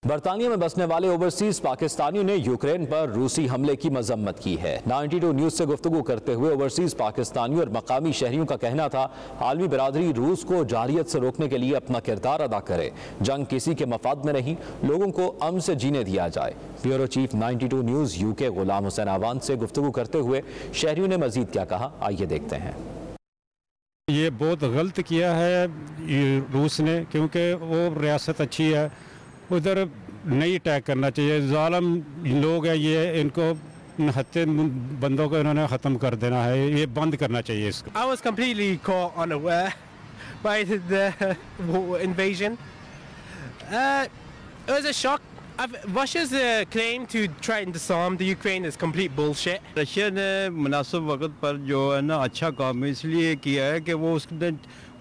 बरतानिया में बसने वाले ओवरसीज पाकिस्तानियों ने यूक्रेन पर रूसी हमले की मजम्मत की है। 92 न्यूज से गुफ्तगू करते हुए ओवरसीज पाकिस्तानियों और मकामी शहरियों का कहना था, आलमी बिरादरी रूस को जारियत से रोकने के लिए अपना किरदार अदा करे। जंग किसी के मफाद में नहीं, लोगों को अमन से जीने दिया जाए। Bureau chief 92 news UK Ghulam Hussain आवान से गुफ्तगू करते हुए शहरियों ने मजीद क्या कहा, आइए देखते हैं। ये बहुत गलत किया है रूस ने, क्योंकि वो रियासत अच्छी है, उधर नहीं अटैक करना चाहिए। जालिम लोग हैं ये, इनको हत्या बंदों को इन्होंने ख़त्म कर देना है, ये बंद करना चाहिए इसको। I was completely caught unaware by the invasion. It was a shock. Russia's claim to try and disarm the Ukraine is complete bullshit. Russia ने मुनासिब वक्त पर जो है ना अच्छा काम इसलिए किया है कि वो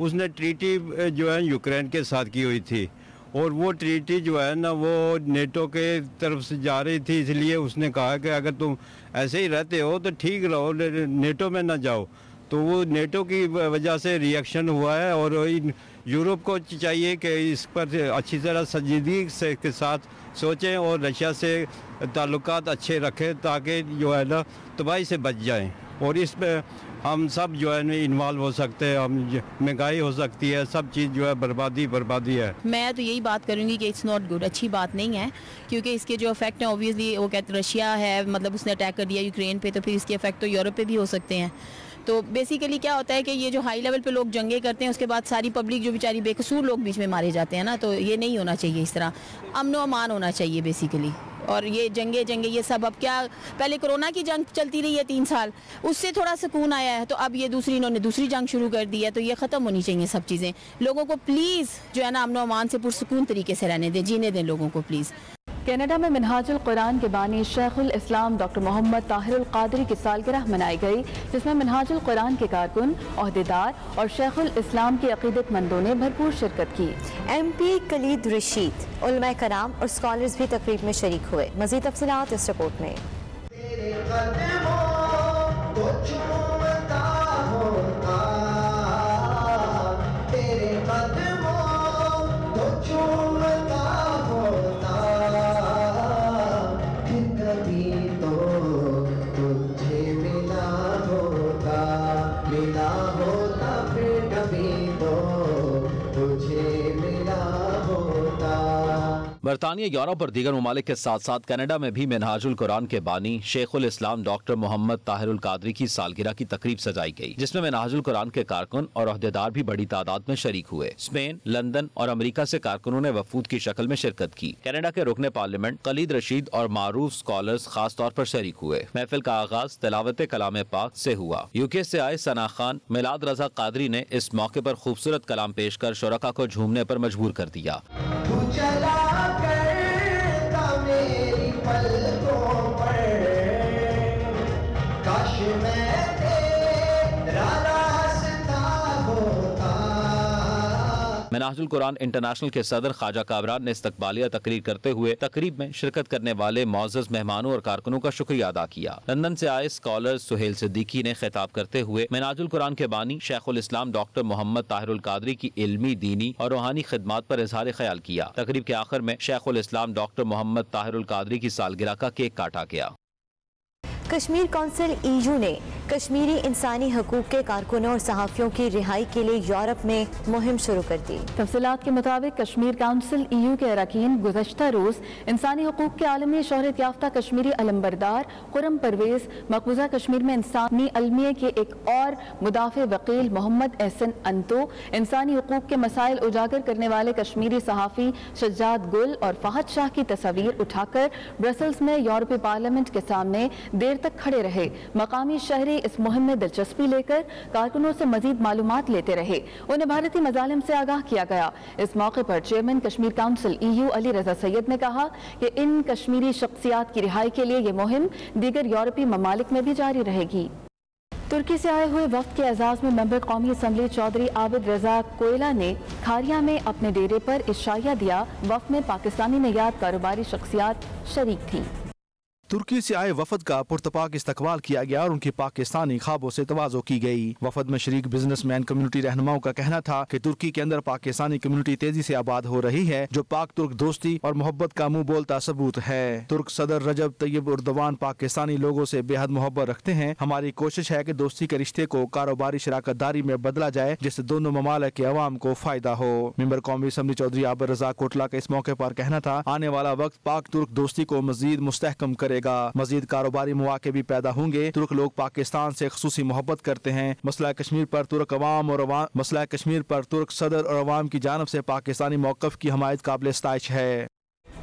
उसने ट्रीटी जो है यूक्रेन के साथ की हुई थी, और वो ट्रीटी जो है ना वो नेटो के तरफ से जा रही थी, इसलिए उसने कहा कि अगर तुम ऐसे ही रहते हो तो ठीक रहो, नेटो में ना जाओ। तो वो नेटो की वजह से रिएक्शन हुआ है, और यूरोप को चाहिए कि इस पर अच्छी तरह संजीदगी के साथ सोचें और रशिया से ताल्लुकात अच्छे रखें, ताकि जो है ना तबाही से बच जाएं। और इस पर हम सब जो है इन्वॉल्व हो सकते हैं, हम महंगाई हो सकती है, सब चीज़ जो है बर्बादी है। मैं तो यही बात करूंगी कि इट्स नॉट गुड, अच्छी बात नहीं है, क्योंकि इसके जो इफेक्ट हैं ऑब्वियसली वो कहते रशिया है, मतलब उसने अटैक कर दिया यूक्रेन पे, तो फिर इसके इफेक्ट तो यूरोप पे भी हो सकते हैं। तो बेसिकली क्या होता है कि ये जो हाई लेवल पे लोग जंगे करते हैं, उसके बाद सारी पब्लिक जो बेचारी बेकसूर लोग बीच में मारे जाते हैं ना, तो ये नहीं होना चाहिए। इस तरह अमन व अमान होना चाहिए बेसिकली। और ये जंगे ये सब, अब क्या पहले कोरोना की जंग चलती रही है 3 साल, उससे थोड़ा सुकून आया है, तो अब ये इन्होंने दूसरी जंग शुरू कर दी है, तो ये ख़त्म होनी चाहिए सब चीज़ें। लोगों को प्लीज़ जो है ना अमन व अमान से पुरसुकून तरीके से रहने दें, जीने दें लोगों को प्लीज़। कनाडा में मिनहाजुल कुरान के बानी शेखुल इस्लाम डॉक्टर मोहम्मद ताहिरुल कादरी की सालगिरह मनाई गई, जिसमें मिनहाजुल कुरान के कारकुन, ओहदेदार और शेखुल इस्लाम के अकीदतमंदों ने भरपूर शिरकत की। MP कलीद रशीद, उलमा कराम और स्कॉलर्स भी तकरीब में शरीक हुए। मज़ीद तफसीलात इस रिपोर्ट में। बरतानिया, यूरोप और दीगर ममालिक के साथ साथ कनाडा में भी मिनहाजुल कुरान के बानी शेखुल इस्लाम डॉक्टर मोहम्मद ताहिरुल कादरी की सालगिरह की तकरीब सजाई गई, जिसमें मिनहाजुल कुरान के कारकुन और ओहदेदार भी बड़ी तादाद में शरीक हुए। स्पेन, लंदन और अमेरिका से कारकुनों ने वफूद की शक्ल में शिरकत की। कनाडा के रुकने पार्लियामेंट कलीद रशीद और मारूफ स्कॉलर्स खास तौर पर शरीक हुए। महफिल का आगाज तिलावत कलाम पाक से हुआ। यूके से आए सना खान मिलाद रजा कादरी ने इस मौके पर खूबसूरत कलाम पेश कर शुरका को झूमने पर मजबूर कर दिया। मिनहाजुल कुरान इंटरनेशनल के सदर ख्वाजा कामरान ने इस्तकबालिया तकरीर करते हुए तकरीब में शिरकत करने वाले मौजूद मेहमानों और कारकुनों का शुक्रिया अदा किया। लंदन से आए स्कॉलर सुहेल सिद्दीकी ने खिताब करते हुए मिनहाजुल कुरान के बानी शेखुल इस्लाम डॉक्टर मोहम्मद ताहिरुल कादरी की इल्मी, दीनी और रूहानी खिदमात पर इजहार ख्याल किया। तकरीब के आखिर में शेखुल इस्लाम डॉक्टर मोहम्मद ताहिरुल कादरी की सालगिरह का केक काटा गया। कश्मीर कौंसिल EU ने कश्मीरी इंसानी हकूक के कारकुनों और सहाफ़ियों की रिहाई के लिए यूरोप में मुहिम शुरू कर दी। तफसीलात के मुताबिक कश्मीर काउंसिल EU के अरकान गुज़श्ता रोज़ इंसानी हकूक के आलमी शोहरत याफ्ता कश्मीरी अलमबरदार खुर्रम परवेज़, मकबूजा कश्मीर में इंसानी अलमिया के एक और मुदाफ़े वकील मोहम्मद एहसन अंतो, इंसानी हकूक के मसाइल उजागर करने वाले कश्मीरी सहाफ़ी शज्जाद गुल और फहद शाह की तस्वीर उठाकर ब्रसल्स में यूरोपीय पार्लियामेंट के सामने देर तक खड़े रहे। मकामी शहरी इस मुहिम में दिलचस्पी लेकर कारकुनों से मजीद मालूमात लेते रहे। उन्हें भारतीय मजालिम से आगाह किया गया। इस मौके पर chairman Kashmir council EU Ali Raza Syed ने कहा कि इन कश्मीरी शख्सियात की रिहाई के लिए ये मुहिम दीगर यूरोपीय ममालिक में भी जारी रहेगी। तुर्की से आए हुए वफ्द के एजाज में मेंबर कौमी असम्बली चौधरी आबिद रजा कोयला ने खारिया में अपने डेरे पर इशाया दिया। वफ्द में पाकिस्तानी नयाद कारोबारी शख्सियात शरीक थी। तुर्की से आए वफद का पुरतपाक इस्तकबाल किया गया और उनकी पाकिस्तानी ख्वाबों से तवाज़ो की गई। वफद में शरीक बिजनेसमैन कम्युनिटी रहनुमाओं का कहना था कि तुर्की के अंदर पाकिस्तानी कम्युनिटी तेजी से आबाद हो रही है, जो पाक तुर्क दोस्ती और मोहब्बत का मुंह बोलता सबूत है। तुर्क सदर रजब तैयब एर्दोगान पाकिस्तानी लोगों से बेहद मोहब्बत रखते हैं। हमारी कोशिश है कि दोस्ती के रिश्ते को कारोबारी शराकतदारी में बदला जाए, जिससे दोनों ममालिक के अवाम को फायदा हो। मेंबर कौमी असम्बली चौधरी आबिद रज़ा कोटला का इस मौके पर कहना था, आने वाला वक्त पाक तुर्क दोस्ती को मजीद मुस्तहकम करेगा, मजीद कारोबारी मौके भी पैदा होंगे। तुर्क लोग पाकिस्तान से ख़ुसूसी मोहब्बत करते हैं। मसला कश्मीर पर तुर्क अवाम और मसला कश्मीर पर तुर्क सदर और अवाम की जानब से पाकिस्तानी मौक़िफ़ की हमायत काबिल इस्ताइश है।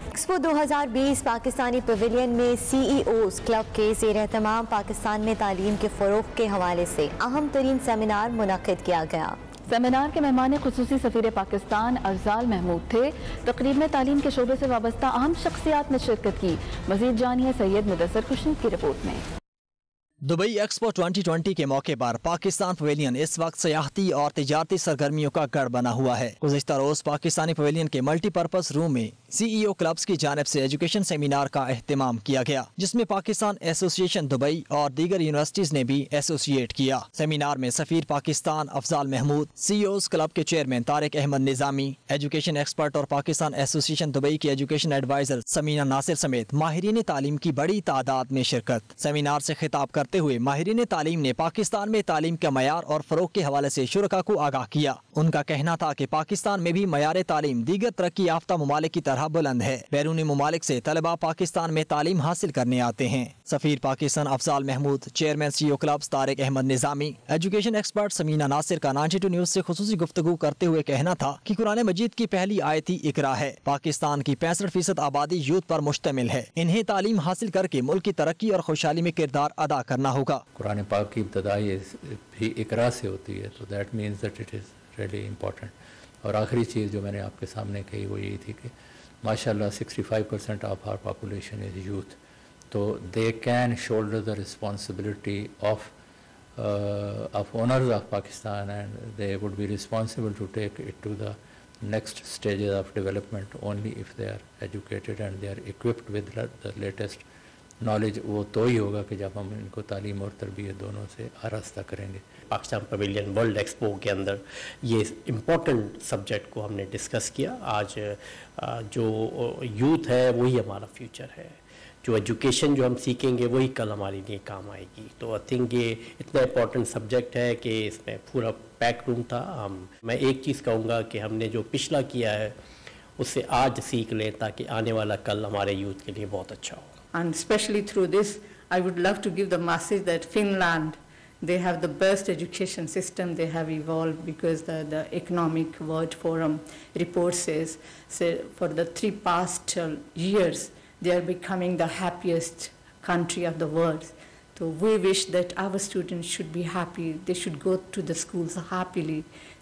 एक्सपो 2020 पाकिस्तानी पवेलियन में CEOs क्लब के ज़ेर एहतमाम पाकिस्तान में तालीम के फ़रोग़ के हवाले से अहम तरीन सेमिनार मुनक़िद किया गया। सेमिनार के मेहमान खुसूसी सफ़ीर पाकिस्तान अफजाल महमूद थे। तकरीब में तालीम के शोबे से वाबस्ता अहम शख्सियात ने शिरकत की। मज़ीद जानिए सैयद मुदस्सर खुशनीद की रिपोर्ट में। दुबई एक्सपो 2020 के मौके पर पाकिस्तान पवेलियन इस वक्त सियाहती और तिजारती सरगर्मियों का गढ़ बना हुआ है। गुज़िश्ता रोज पाकिस्तानी पवेलियन के मल्टीपर्पज रूम में CEO क्लब्स की जानिब से एजुकेशन सेमिनार का एहतमाम किया गया, जिसमें पाकिस्तान एसोसिएशन दुबई और दीगर यूनिवर्सिटीज ने भी एसोसिएट किया। सेमिनार में सफीर पाकिस्तान अफजाल महमूद, CEOs क्लब के chairman Tariq Ahmed Nizami, education expert और पाकिस्तान एसोसिएशन दुबई की एजुकेशन एडवाइजर समीना नासिर समेत माहिरीन तालीम की बड़ी तादाद में शिरकत। सेमिनार से खिताब करते हुए माहिरीन तालीम ने पाकिस्तान में तालीम के मयार और फरोग के हवाले से शुरका को आगाह किया। उनका कहना था कि पाकिस्तान में भी मयार तालीम दीगर तरक्की याफ्ता ममालिक की तरह बुलंद है। बैरूनी ममालिक से तलबा पाकिस्तान में तालीम हासिल करने आते हैं। सफीर Pakistan Afzal Mahmood, chairman CEO clubs Tariq Ahmed Nizami, education expert Samina Nasir का 92 न्यूज से खुसूसी गुफ्तगू करते हुए कहना था कि कुरान मजीद की पहली आयत ही इकरा है। पाकिस्तान की 65% आबादी यूथ पर मुश्तमिल है। इन्हें तालीम हासिल करके मुल्क की तरक्की और खुशहाली में किरदार अदा करना होगा। कुरान पाक की इब्तदाई भी इकरा से होती है, तो that means that it is really important. और आखिरी चीज़ जो मैंने आपके सामने कही वो यही थी कि माशाल्लाह 65% of our population is youth, तो they can shoulder the responsibility of owners of Pakistan and they would be responsible to take it to the next stages of development only if they are educated and they are equipped with the latest knowledge. वो तो ही होगा कि जब हम इनको तालीम और तरबियत दोनों से आरास्ता करेंगे। पाकिस्तान पवेलियन वर्ल्ड एक्सपो के अंदर ये इम्पोर्टेंट सब्जेक्ट को हमने डिस्कस किया। आज जो यूथ है वही हमारा फ्यूचर है, जो एजुकेशन जो हम सीखेंगे वही कल हमारे लिए काम आएगी। तो आई थिंक ये इतना इम्पोर्टेंट सब्जेक्ट है कि इसमें पूरा पैक रूम था। मैं एक चीज़ कहूँगा कि हमने जो पिछला किया है उससे आज सीख लें, ताकि आने वाला कल हमारे यूथ के लिए बहुत अच्छा हो। And especially through this, I would love to give the message that Finland, they have the best education system they have evolved, because the Economic World Forum report says for the 3 past years, they are becoming the happiest country of the world. So we wish that our students should be happy, they should go to the schools happily,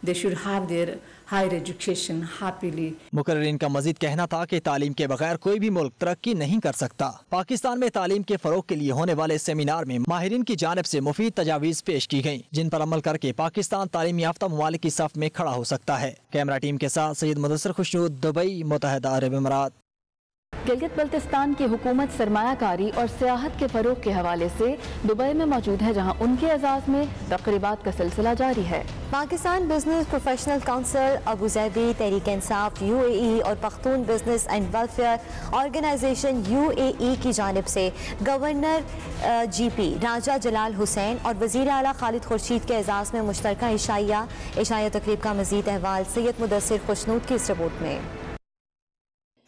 they should have their higher education happily. मुकर्रिरीन का मजीद कहना था कि तालीम के बगैर कोई भी मुल्क तरक्की नहीं कर सकता। पाकिस्तान में तालीम के फरोग के लिए होने वाले सेमिनार में माहिरीन की जानिब से मुफीद तजावीज़ पेश की गयी, जिन पर अमल करके पाकिस्तान तालीम याफ्ता ममालिक की सफ में खड़ा हो सकता है। कैमरा टीम के साथ सैयद मुदस्सर खुशनूद, दुबई, मुत्तहिदा अरब अमीरात। गिलगित बल्तिस्तान की हुकूमत सरमायाकारी और सियाहत के फरोग के हवाले से दुबई में मौजूद है, जहां उनके एजाज़ में तकरीबात का सिलसिला जारी है। Pakistan business professional council, Abu Dhabi, Tehreek Insaf UAE और Pakhtun business and welfare organization UAE की जानिब से गवर्नर GP राजा जलाल हुसैन और वज़ीर आला खालिद खुर्शीद के एजाज़ में मुश्तरका इशाया तकरीब का मज़ीद अहवाल सैयद मुदस्सिर खुशनूद की इस रिपोर्ट में।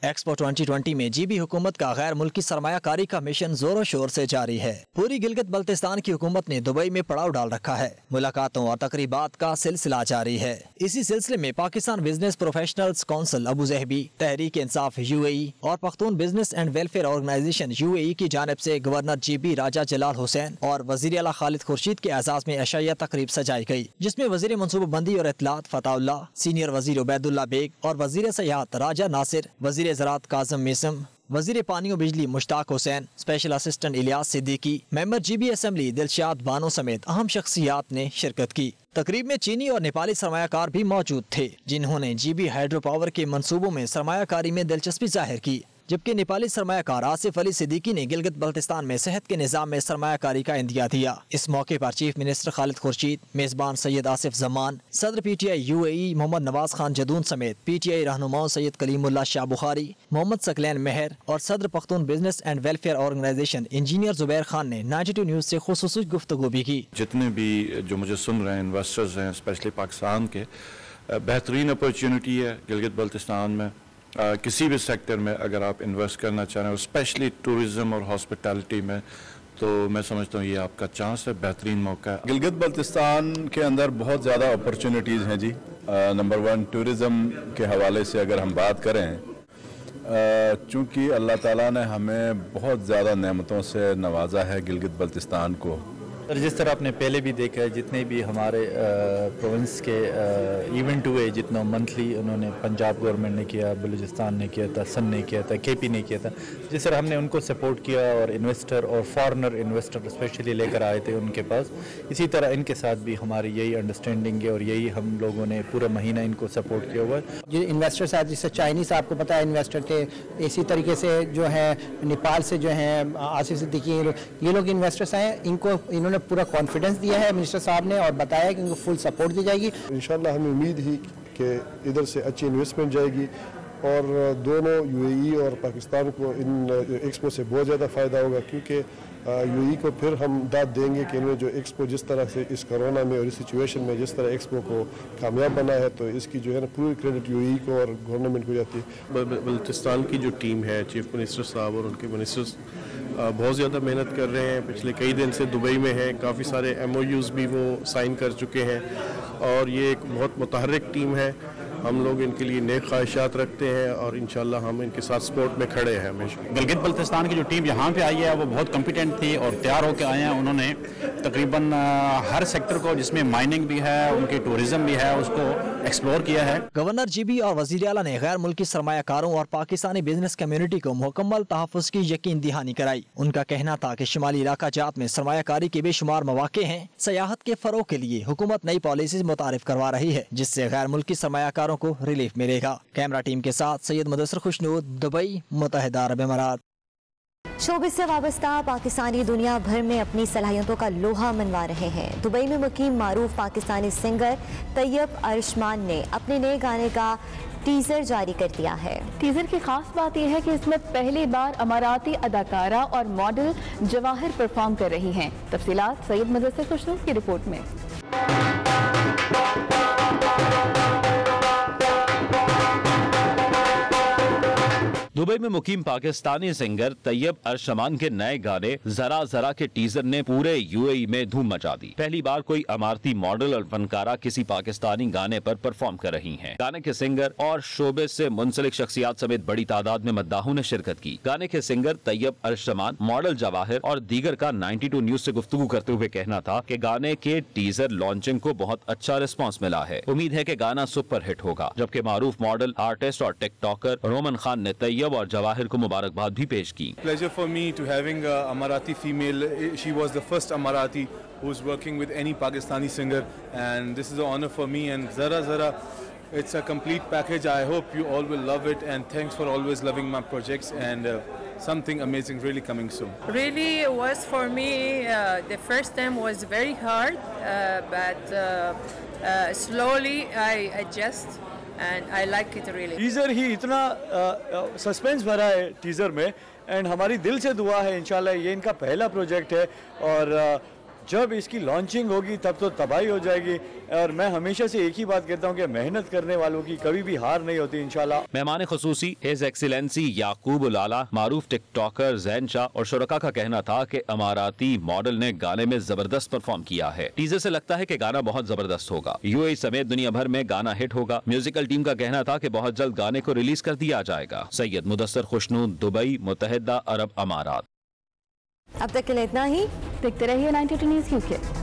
एक्सपो 2020 में GB हुकूमत का गैर मुल्की सरमायाकारी का मिशन जोरों शोर से जारी है। पूरी गिलगित बल्तिस्तान की हुकूमत ने दुबई में पड़ाव डाल रखा है। मुलाकातों और तकरीबात का सिलसिला जारी है। इसी सिलसिले में Pakistan business professionals council Abu Dhabi, Tehreek Insaf UAE और Pakhtun business and welfare organization UAE की जानिब से गवर्नर GB राजा जलाल हुसैन और वज़ीर आला खालिद खुर्शीद के एजाज़ में अशाइया तकरीब सजाई गई, जिसमें वज़ीर मनसूबाबंदी और इत्तलात फताउल्लाह, सीनियर वज़ीर उबैदुल्लाह बेग और वज़ीर सयाहत राजा नासिर, वज़ीर ज़राअत काज़म मेसम, वज़ीर पानी और बिजली Mushtaq Hussain, special assistant Ilyas Siddiqui, member GB assembly Dilshad Bano समेत अहम शख्सियात ने शिरकत की। तकरीब में चीनी और नेपाली सरमायाकार भी मौजूद थे, जिन्होंने GB हाइड्रो पावर के मंसूबों में सरमायाकारी में दिलचस्पी जाहिर की। जबकि नेपाली सरमायाकार आसिफ अली सिद्दीकी ने गिलगित बल्तिस्तान में सेहत के निज़ाम में सरमायाकारी का इंदिया दिया। इस मौके पर चीफ मिनिस्टर खालिद खुर्शीद, मेजबान सैयद आसिफ जमान, सदर PTI UAE मोहम्मद नवाज खान जदून समेत PTI रहनुमाओं सैयद कलीमुल्लाह शाह बुखारी, मोहम्मद सकलैन मेहर और सदर Pakhtun business and welfare organisation engineer Zubair Khan ने 92 न्यूज़ से खुसूसी गुफ्तगू भी की। जितने भी जो मुझे सुन रहे हैं इन्वेस्टर्स हैं, स्पेशली पाकिस्तान के, बेहतरीन अपॉर्चुनिटी है गिलगित बल्तिस्तान में। किसी भी सेक्टर में अगर आप इन्वेस्ट करना चाह रहे हो, स्पेशली टूरिज़्म और हॉस्पिटैलिटी में, तो मैं समझता हूँ ये आपका चांस है, बेहतरीन मौका है। गिलगित बल्तिस्तान के अंदर बहुत ज़्यादा अपॉर्चुनिटीज़ हैं जी। नंबर 1 टूरिज़्म के हवाले से अगर हम बात करें, चूँकि अल्लाह ताला ने हमें बहुत ज़्यादा नेमतों से नवाजा है गिलगित बल्तिस्तान को। सर, जिस तरह आपने पहले भी देखा है, जितने भी हमारे प्रोविंस के इवेंट हुए, जितना मंथली उन्होंने पंजाब गवर्नमेंट ने किया, बलूचिस्तान ने किया था, सन ने किया था, KP ने किया था, जिस तरह हमने उनको सपोर्ट किया और इन्वेस्टर और फॉरेनर इन्वेस्टर स्पेशली लेकर आए थे उनके पास, इसी तरह इनके साथ भी हमारी यही अंडरस्टैंडिंग है और यही हम लोगों ने पूरा महीना इनको सपोर्ट किया हुआ है। जो इन्वेस्टर्स हैं, जैसे चाइनीज़ आपको पता है इन्वेस्टर थे, इसी तरीके से जो है नेपाल से जो है आसिफ सिद्दीकी, ये लोग इन्वेस्टर्स हैं, इन्होंने पूरा कॉन्फिडेंस दिया है मिनिस्टर साहब ने और बताया कि इनको फुल सपोर्ट दी जाएगी। इंशाल्लाह हमें उम्मीद ही कि इधर से अच्छी इन्वेस्टमेंट जाएगी और दोनों UAE और पाकिस्तान को इन एक्सपो से बहुत ज़्यादा फ़ायदा होगा, क्योंकि UAE को फिर हम दाद देंगे कि इन्होंने जो एक्सपो जिस तरह से इस कोरोना में और इस सिचुएशन में जिस तरह एक्सपो को कामयाब बना है, तो इसकी जो है ना पूरी क्रेडिट UAE को और गवर्नमेंट को जाती है। बल्तिस्तान की जो टीम है, चीफ मिनिस्टर साहब और उनके मिनिस्टर्स बहुत ज़्यादा मेहनत कर रहे हैं। पिछले कई दिन से दुबई में हैं, काफ़ी सारे MOUs भी वो साइन कर चुके हैं और ये एक बहुत मुतहर्रिक टीम है। हम लोग इनके लिए नेक ख्वाहिशात रखते हैं और इंशाल्लाह हम इनके साथ सपोर्ट में खड़े हैं हमेशा। गिलगित बल्तिस्तान की जो टीम यहाँ पे आई है वो बहुत कॉम्पिटेंट थी और तैयार होकर आए हैं। उन्होंने तकरीबन हर सेक्टर को, जिसमें माइनिंग भी है, उनकी टूरिज्म भी है, उसको एक्सप्लोर किया है। गवर्नर GB और वज़ीर आला ने गैर मुल्की सरमायाकारों और पाकिस्तानी बिजनेस कम्युनिटी को मुकम्मल तहफ़्फ़ुज़ की यकीन दहानी कराई। उनका कहना था कि शुमाली इलाका जात में सरमायाकारी के बेशुमार मौके हैं। सयाहत के फ़रोग़ के लिए हुकूमत नई पॉलिसीज़ मुतारिफ करवा रही है, जिससे गैर मुल्की सरमायाकारों को रिलीफ मिलेगा। कैमरा टीम के साथ सैयद मुदस्सिर खुशनूद, दुबई, मुत्तहिदा अरब अमीरात। शोबिस से वाबस्ता पाकिस्तानी दुनिया भर में अपनी सलाहियतों का लोहा मनवा रहे हैं। दुबई में मुकीम मारूफ पाकिस्तानी सिंगर तैयब अरशमान ने अपने नए गाने का टीजर जारी कर दिया है। टीजर की खास बात यह है कि इसमें पहली बार अमाराती अदाकारा और मॉडल जवाहिर परफॉर्म कर रही हैं। तफसीलात सैयद मुदस्सिर खुशनूद की रिपोर्ट में। दुबई में मुकीम पाकिस्तानी सिंगर तैयब अरशमान के नए गाने जरा जरा के टीजर ने पूरे UAE में धूम मचा दी। पहली बार कोई अमारती मॉडल और फनकारा किसी पाकिस्तानी गाने पर परफॉर्म कर रही हैं। गाने के सिंगर और शोबे से मुंसलिक शख्सियात समेत बड़ी तादाद में मद्दाहों ने शिरकत की। गाने के सिंगर तैयब अरशमान, मॉडल जवाहिर और दीगर का 92 न्यूज से गुफ्तगू करते हुए कहना था कि गाने के टीजर लॉन्चिंग को बहुत अच्छा रिस्पॉन्स मिला है। उम्मीद है कि गाना सुपर हिट होगा। जबकि मारूफ मॉडल, आर्टिस्ट और टिकटॉकर रोमन खान ने तैयब और जवाहिर को मुबारकबाद भी पेश की। Pleasure for me to having a Amarati female. She was the first Amarati who's working with any Pakistani singer, and this is an honor for me. And Zara Zara, it's a complete package. I hope you all will love it, and thanks for always loving my projects. And something amazing really coming soon. Really was for me. The first time was very hard, but slowly I adjust. And I like it really. Teaser ही इतना suspense भरा है teaser में, and हमारी दिल से दुआ है इंशाल्लाह ये इनका पहला प्रोजेक्ट है और जब इसकी लॉन्चिंग होगी तब तो तबाही हो जाएगी। और मैं हमेशा से एक ही बात कहता हूँ कि मेहनत करने वालों की कभी भी हार नहीं होती इंशाल्लाह। मेहमान खुसूसी हिज एक्सीलेंसी याकूब उलाला, मारूफ टिकटॉकर जैन शाह और शुरका का कहना था कि अमाराती मॉडल ने गाने में जबरदस्त परफॉर्म किया है। टीजर से लगता है कि गाना बहुत जबरदस्त होगा। UAE समेत दुनिया भर में गाना हिट होगा। म्यूजिकल टीम का कहना था कि बहुत जल्द गाने को रिलीज कर दिया जाएगा। सैयद मुदस्सिर खुशनूद, दुबई, मुत्तहिदा अरब अमारात। अब तक के लिए इतना ही। देखते रहिए 92 न्यूज़ UK।